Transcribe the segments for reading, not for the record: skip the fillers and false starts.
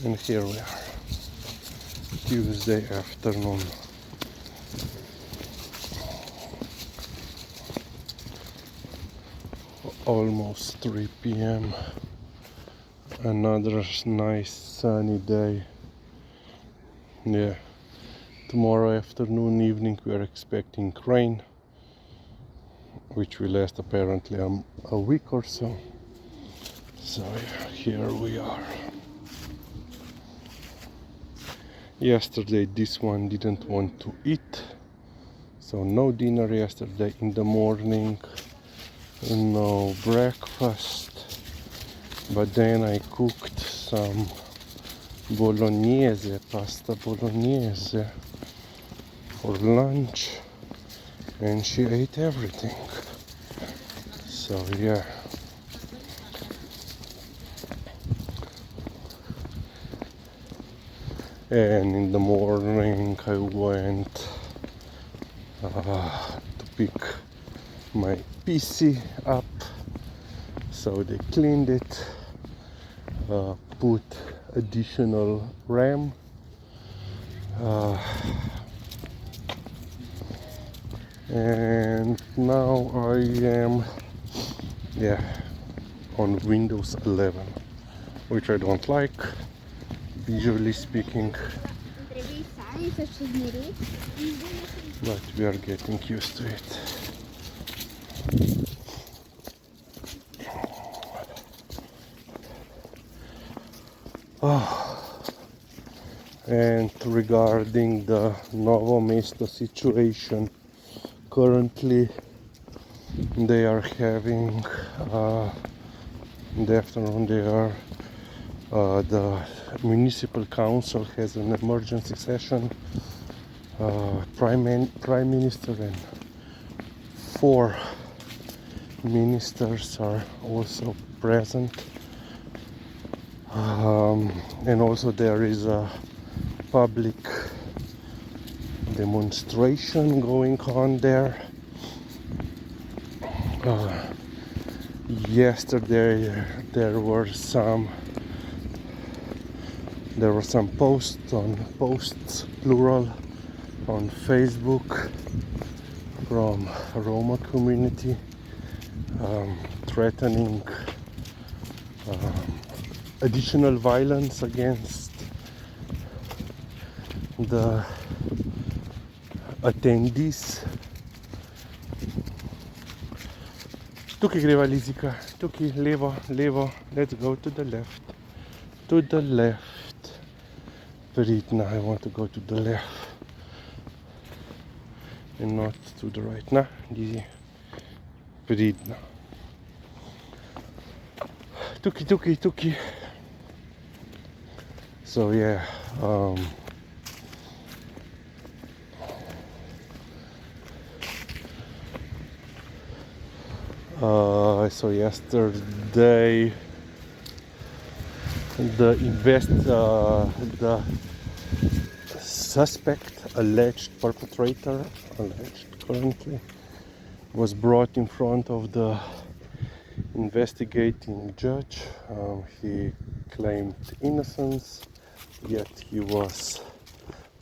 And here we are, Tuesday afternoon. Almost 3 p.m. Another nice sunny day. Yeah, tomorrow afternoon, evening we are expecting rain, which will last apparently a week or so. So yeah, here we are. Yesterday this one didn't want to eat, so no dinner yesterday in the morning, no breakfast, but then I cooked some pasta bolognese for lunch, and she ate everything. So yeah. And in the morning I went to pick my PC up, so they cleaned it, put additional RAM, and now I am on Windows 11, which I don't like, visually speaking, but we are getting used to it. And regarding the Novo Mesto situation, currently they are having in the afternoon the municipal council has an emergency session. Prime Minister and 4 ministers are also present, and also there is a public demonstration going on there. Yesterday there were some posts plural on Facebook from Roma community, threatening additional violence against the attendees. Tukaj greva Lizika, tukaj levo, let's go to the left. To the left. Pridna, I want to go to the left and not to the right. Na, Lizi. Pridna. Tukaj. So yeah, so yesterday the suspect, alleged perpetrator, currently, was brought in front of the investigating judge. He claimed innocence, yet he was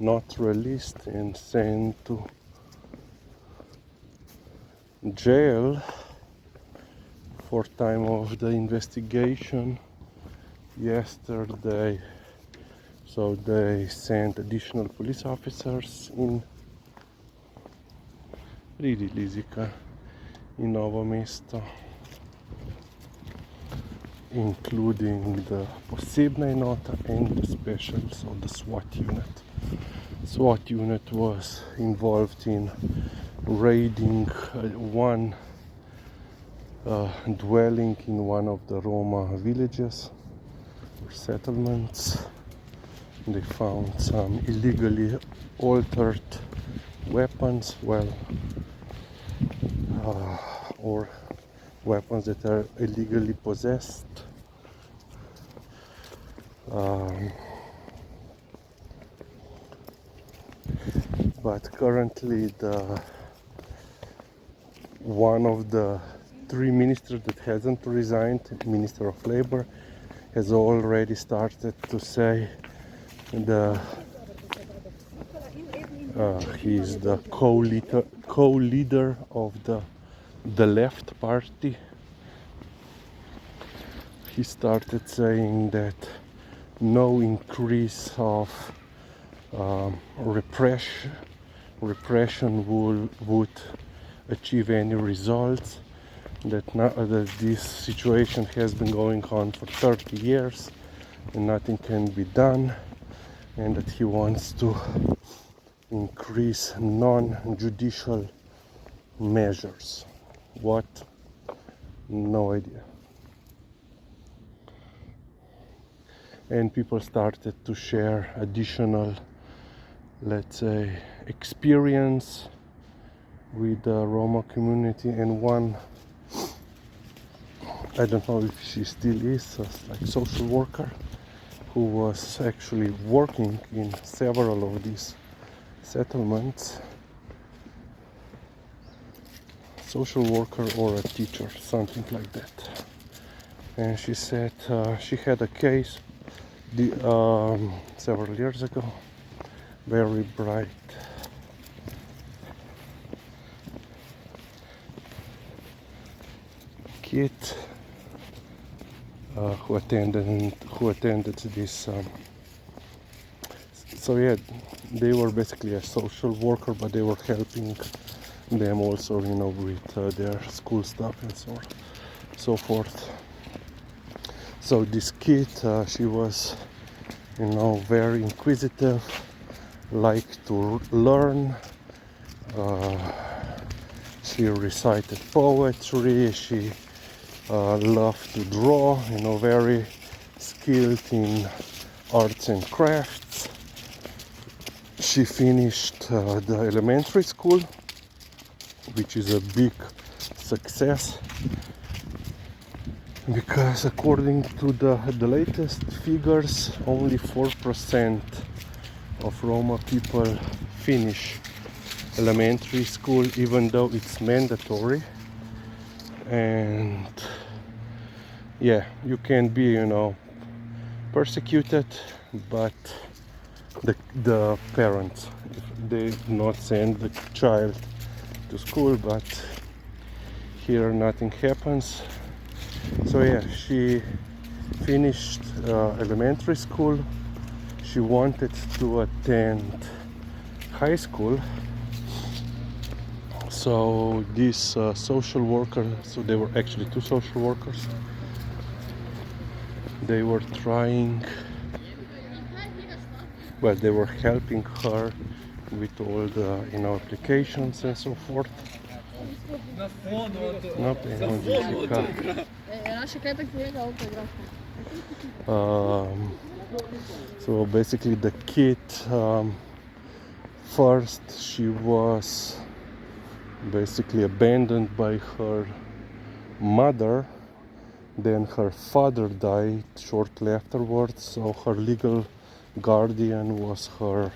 not released and sent to jail for time of the investigation yesterday. So they sent additional police officers in Lizika, in Novo Mesto, including the posebna enota and the special, so the SWAT unit. SWAT unit was involved in raiding one dwelling in one of the Roma villages or settlements. They found some illegally altered weapons, or weapons that are illegally possessed. But currently one of the 3 ministers that hasn't resigned, Minister of Labor, has already started to say he's the co-leader of the left party. He started saying that no increase of repression would achieve any results, that this situation has been going on for 30 years and nothing can be done, and that he wants to increase non-judicial measures. What? No idea. And people started to share additional, let's say, experience with the Roma community, and one, I don't know if she still is, like social worker, who was actually working in several of these settlements, social worker or a teacher, something like that. And she said she had a case several years ago, very bright kid who attended this. So yeah, they were basically a social worker, but they were helping them also, with their school stuff and so forth. So this kid, she was, very inquisitive, liked to learn. She recited poetry. She loved to draw. Very skilled in arts and crafts. She finished the elementary school, which is a big success, because according to the latest figures, only 4% of Roma people finish elementary school, even though it's mandatory. And yeah, you can be, persecuted, but the parents, they do not send the child to school, but here nothing happens. So yeah, she finished elementary school. She wanted to attend high school. So this social worker, so they were actually two social workers, they were trying, well, they were helping her with all the applications and so forth. So basically the kid, first she was basically abandoned by her mother, then her father died shortly afterwards, so her legal guardian was her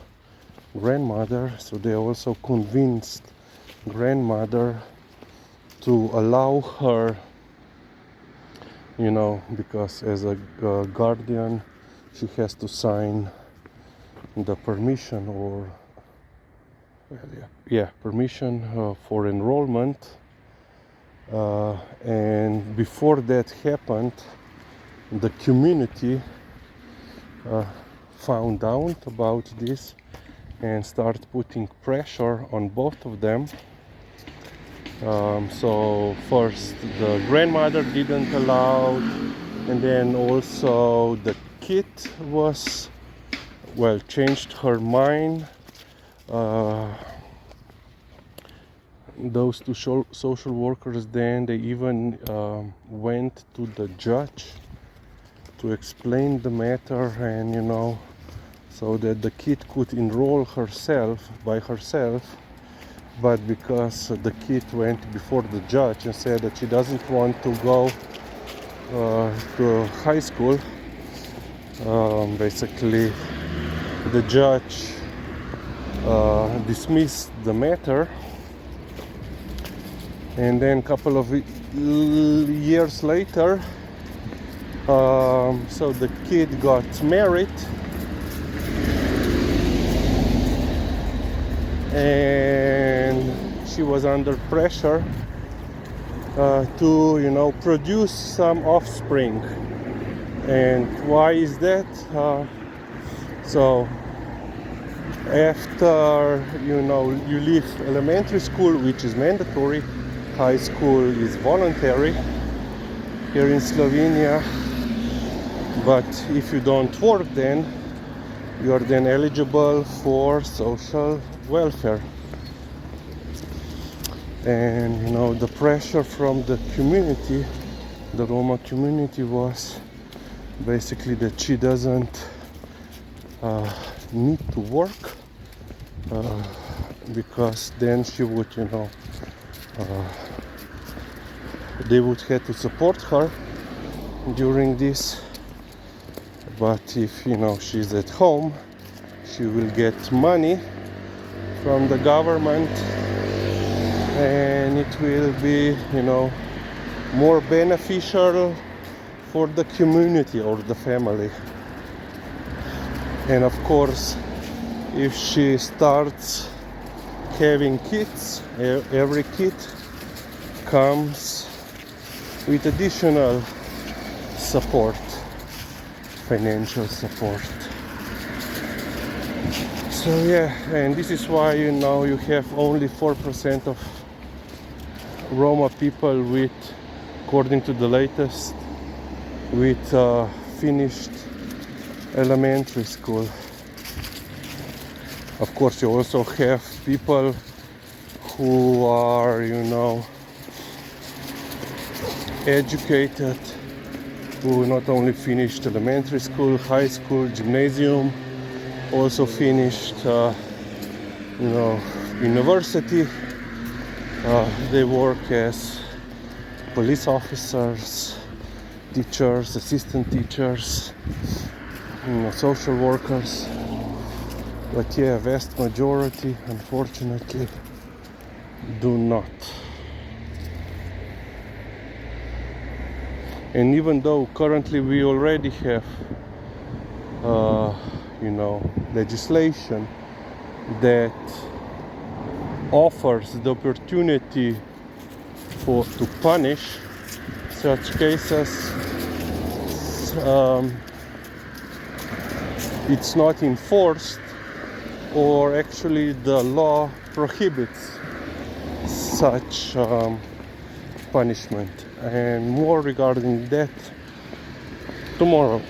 grandmother. So they also convinced grandmother to allow her, because as a guardian she has to sign the permission or permission for enrollment, and before that happened, the community found out about this and started putting pressure on both of them. So first the grandmother didn't allow, and then also the kid was, changed her mind. Those two social workers, then they even went to the judge to explain the matter, and so that the kid could enroll by herself. But because the kid went before the judge and said that she doesn't want to go to high school, basically the judge dismissed the matter. And then a couple of years later, So the kid got married, and she was under pressure to, you know, produce some offspring. And why is that? So after, you know, you leave elementary school, which is mandatory, high school is voluntary here in Slovenia, but if you don't work, then you are then eligible for social welfare. And you know, the pressure from the community, the Roma community, was basically that she doesn't need to work, because then she would, you know, they would have to support her during this. But if, you know, she's at home, she will get money from the government, and it will be, you know, more beneficial for the community or the family. And of course, if she starts having kids, every kid comes with additional support, financial support. So yeah, and this is why, you know, you have only 4% of Roma people with, according to the latest, with finished elementary school. Of course, you also have people who are, you know, educated, who not only finished elementary school, high school, gymnasium, also finished, you know, university. They work as police officers, teachers, assistant teachers, you know, social workers. But yeah, vast majority, unfortunately, do not. And even though currently we already have, you know, legislation that offers the opportunity to punish such cases, it's not enforced, or actually the law prohibits such punishment. And more regarding that tomorrow.